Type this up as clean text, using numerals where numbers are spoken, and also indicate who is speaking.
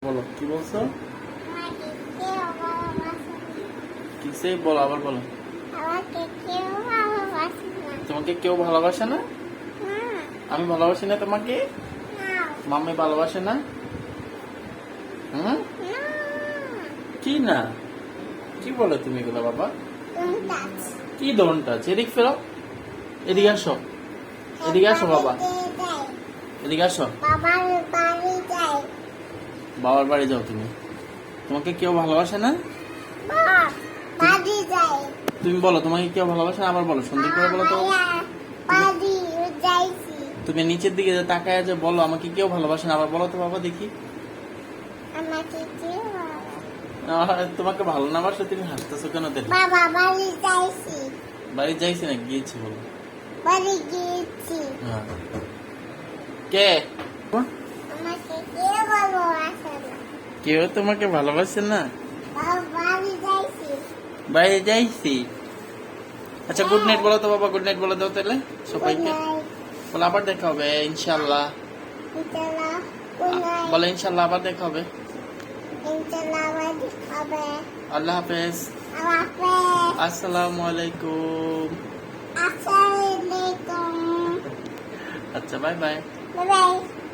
Speaker 1: বলো কি বলছো? কিসে বলো, আবার বলো। তোমাকে কেউ ভালোবাসে না? আমি ভালোবাসি না তোমাকে? মাম্মি ভালোবাসে না? হুম, কি না? কি বলে তুমি এগুলো বাবা? কি দোনটা এদিক ফেরো, এদিকে আসো, এদিকে আসো বাবা, এদিকে আসো। বাবার বাড়ি যাও তুমি? তোমাকে কেউ ভালোবাসে না? তুমি বলো তোমাকে কেউ ভালোবাসে না? আবার বলো, সুন্দর করে বলো তো। তুমি নিচের দিকে যে তাকায় যে বলো আমাকে কেউ ভালোবাসে না, আবার বলো তো বাবা দেখি। তোমাকে ভালো না বাসে তুমি হাসতেছো কেন? দেখো বাড়ি যাইছি না গিয়েছি বলো। হ্যাঁ। কে? কেউ তোমাকে ভালোবাসে না? বাইরে যাইছি। আচ্ছা গুড নাইট বলো তো বাবা, গুড নাইট বলে দাও তাহলে সবাইকে। বলে আবার দেখা হবে ইনশাল্লাহ। বলে ইনশাল্লাহ আবার দেখা হবে। আল্লাহ হাফেজ। আসসালামু আলাইকুম। আচ্ছা বাই বাই।